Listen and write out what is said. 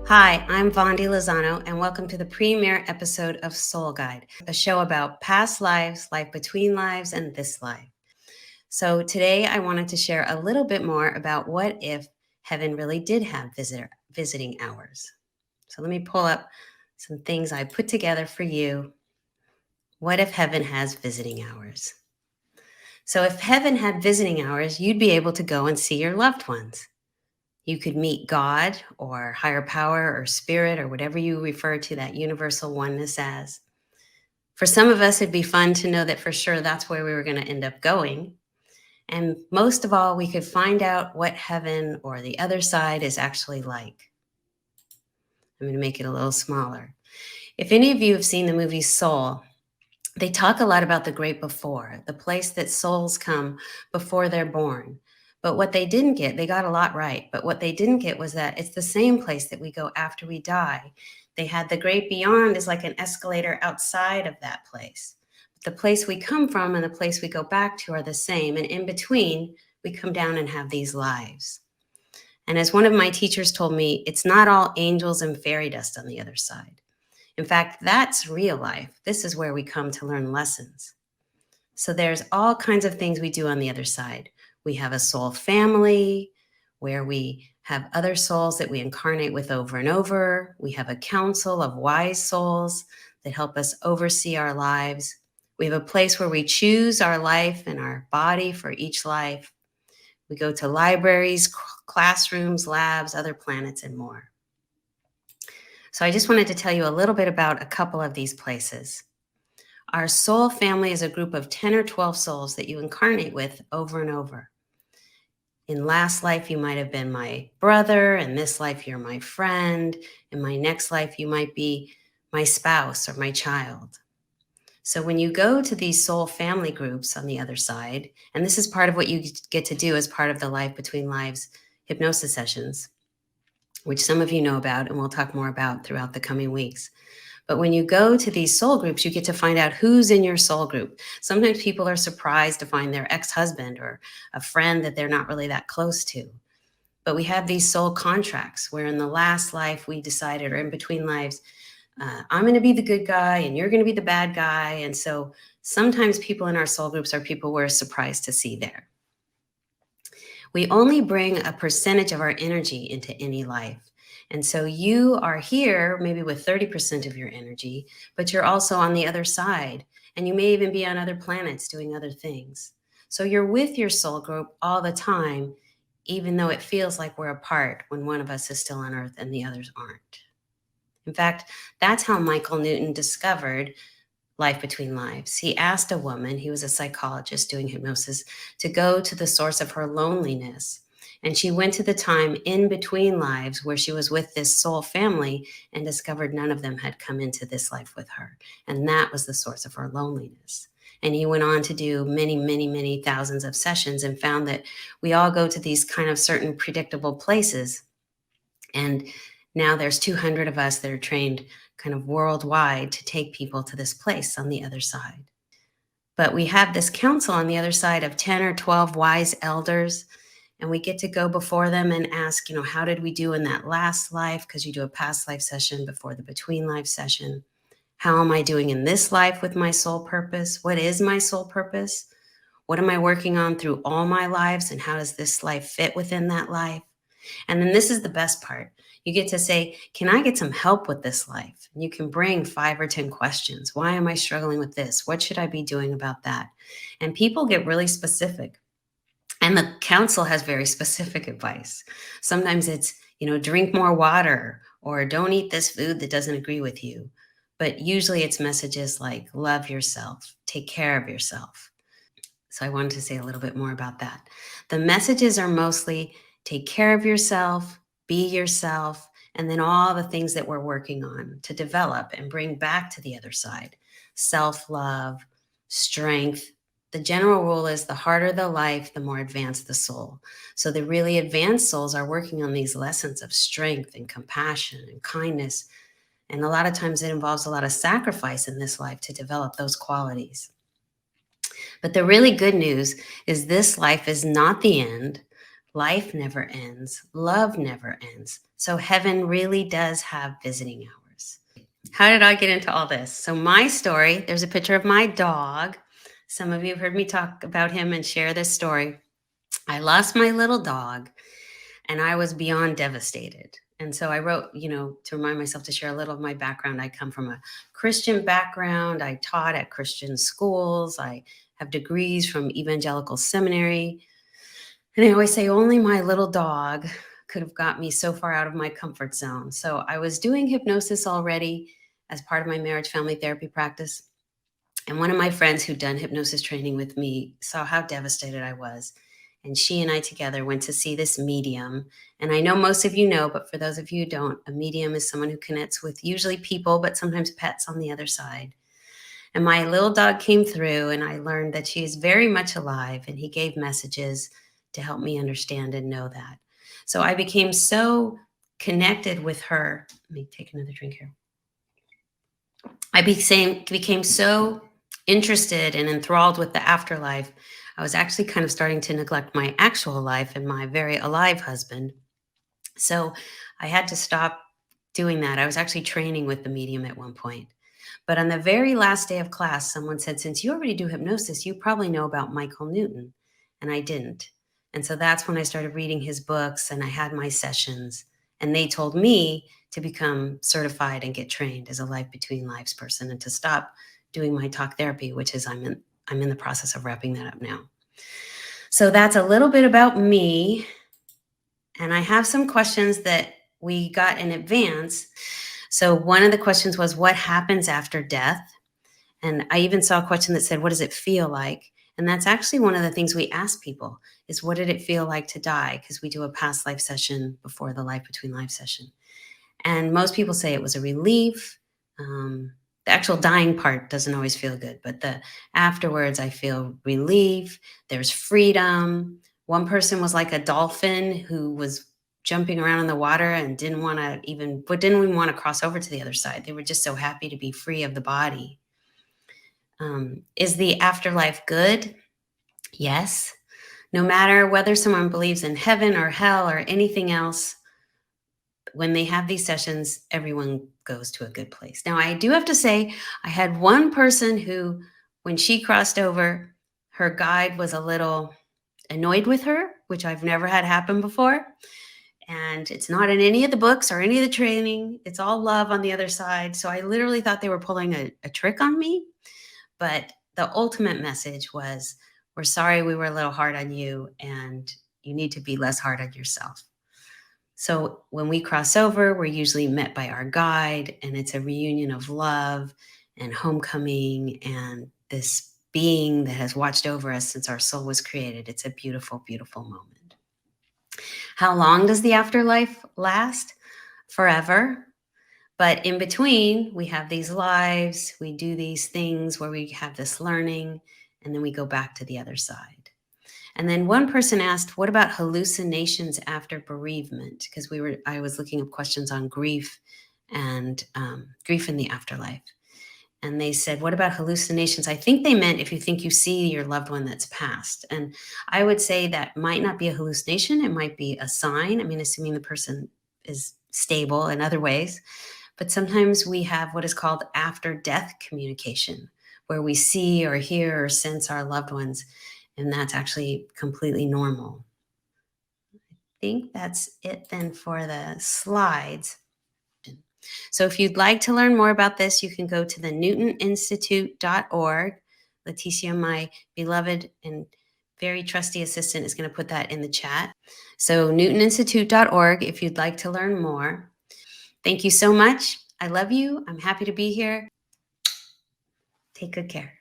Hi, I'm Vondie Lozano, and welcome to the premiere episode of Soul Guide, a show about past lives, life between lives, and this life. So today I wanted to share a little bit more about what if heaven really did have visiting hours. So let me pull up some things I put together for you. What if heaven has visiting hours? So if heaven had visiting hours, you'd be able to go and see your loved ones. You could meet God or higher power or spirit or whatever you refer to that universal oneness as. For some of us, it'd be fun to know that for sure that's where we were going to end up going. And most of all, we could find out what heaven or the other side is actually like. I'm going to make it a little smaller. If any of you have seen the movie Soul, they talk a lot about the great before, the place that souls come before they're born. But what they didn't get, they got a lot right. But what they didn't get was that it's the same place that we go after we die. They had the great beyond is like an escalator outside of that place. The place we come from and the place we go back to are the same. And in between, we come down and have these lives. And as one of my teachers told me, it's not all angels and fairy dust on the other side. In fact, that's real life. This is where we come to learn lessons. So there's all kinds of things we do on the other side. We have a soul family where we have other souls that we incarnate with over and over. We have a council of wise souls that help us oversee our lives. We have a place where we choose our life and our body for each life. We go to libraries, classrooms, labs, other planets, and more. So I just wanted to tell you a little bit about a couple of these places. Our soul family is a group of 10 or 12 souls that you incarnate with over and over. In last life, you might have been my brother. In this life, you're my friend. In my next life, you might be my spouse or my child. So when you go to these soul family groups on the other side, and this is part of what you get to do as part of the Life Between Lives hypnosis sessions, which some of you know about and we'll talk more about throughout the coming weeks. But when you go to these soul groups, you get to find out who's in your soul group. Sometimes people are surprised to find their ex-husband or a friend that they're not really that close to. But we have these soul contracts where in the last life we decided, or in between lives, I'm going to be the good guy and you're going to be the bad guy. And so sometimes people in our soul groups are people we're surprised to see there. We only bring a percentage of our energy into any life. And so you are here maybe with 30% of your energy, but you're also on the other side. And you may even be on other planets doing other things. So you're with your soul group all the time, even though it feels like we're apart when one of us is still on Earth and the others aren't. In fact, that's how Michael Newton discovered Life Between Lives. He asked a woman, he was a psychologist doing hypnosis, to go to the source of her loneliness. And she went to the time in between lives where she was with this soul family and discovered none of them had come into this life with her. And that was the source of her loneliness. And he went on to do many, many, many thousands of sessions and found that we all go to these kind of certain predictable places. And now there's 200 of us that are trained kind of worldwide to take people to this place on the other side. But we have this council on the other side of 10 or 12 wise elders, and we get to go before them and ask, how did we do in that last life? Because you do a past life session before the between life session. How am I doing in this life with my soul purpose? What is my soul purpose? What am I working on through all my lives? And how does this life fit within that life? And then this is the best part. You get to say, can I get some help with this life? And you can bring 5 or 10 questions. Why am I struggling with this? What should I be doing about that? And people get really specific. And the council has very specific advice. Sometimes it's, drink more water or don't eat this food that doesn't agree with you. But usually it's messages like love yourself, take care of yourself. So I wanted to say a little bit more about that. The messages are mostly take care of yourself, be yourself, and then all the things that we're working on to develop and bring back to the other side. Self-love, strength. The general rule is the harder the life, the more advanced the soul. So the really advanced souls are working on these lessons of strength and compassion and kindness. And a lot of times it involves a lot of sacrifice in this life to develop those qualities. But the really good news is this life is not the end. Life never ends. Love never ends. So heaven really does have visiting hours. How did I get into all this? So my story, there's a picture of my dog. Some of you have heard me talk about him and share this story. I lost my little dog and I was beyond devastated. And so I wrote, to remind myself to share a little of my background. I come from a Christian background. I taught at Christian schools. I have degrees from evangelical seminary. And I always say only my little dog could have got me so far out of my comfort zone. So I was doing hypnosis already as part of my marriage family therapy practice. And one of my friends who'd done hypnosis training with me saw how devastated I was. And she and I together went to see this medium. And I know most of you know, but for those of you who don't, a medium is someone who connects with usually people, but sometimes pets on the other side. And my little dog came through, and I learned that she is very much alive. And he gave messages to help me understand and know that. So I became so connected with her. Let me take another drink here. I became so interested and enthralled with the afterlife. I was actually kind of starting to neglect my actual life and my very alive husband. So I had to stop doing that. I was actually training with the medium at one point. But on the very last day of class, someone said, since you already do hypnosis, you probably know about Michael Newton. And I didn't. And so that's when I started reading his books and I had my sessions. And they told me to become certified and get trained as a Life Between Lives person and to stop doing my talk therapy, which is I'm in the process of wrapping that up now. So that's a little bit about me. And I have some questions that we got in advance. So one of the questions was, what happens after death? And I even saw a question that said, what does it feel like? And that's actually one of the things we ask people is, what did it feel like to die? Because we do a past life session before the Life Between Lives session. And most people say it was a relief. The actual dying part doesn't always feel good, but the afterwards, I feel relief. There's freedom. One person was like a dolphin who was jumping around in the water and didn't even want to cross over to the other side. They were just so happy to be free of the body. Is the afterlife good? Yes. No matter whether someone believes in heaven or hell or anything else, when they have these sessions, everyone goes to a good place. Now, I do have to say, I had one person who, when she crossed over, her guide was a little annoyed with her, which I've never had happen before. And it's not in any of the books or any of the training. It's all love on the other side. So I literally thought they were pulling a trick on me. But the ultimate message was, we're sorry we were a little hard on you, and you need to be less hard on yourself. So when we cross over, we're usually met by our guide, and it's a reunion of love and homecoming and this being that has watched over us since our soul was created. It's a beautiful, beautiful moment. How long does the afterlife last? Forever. But in between, we have these lives, we do these things where we have this learning, and then we go back to the other side. And then one person asked, what about hallucinations after bereavement? Because I was looking up questions on grief and grief in the afterlife. And they said, what about hallucinations? I think they meant if you think you see your loved one that's passed. And I would say that might not be a hallucination. It might be a sign. I mean, assuming the person is stable in other ways. But sometimes we have what is called after-death communication, where we see or hear or sense our loved ones, and that's actually completely normal. I think that's it then for the slides. So if you'd like to learn more about this, you can go to the newtoninstitute.org. Leticia, my beloved and very trusty assistant, is going to put that in the chat. So newtoninstitute.org if you'd like to learn more. Thank you so much. I love you. I'm happy to be here. Take good care.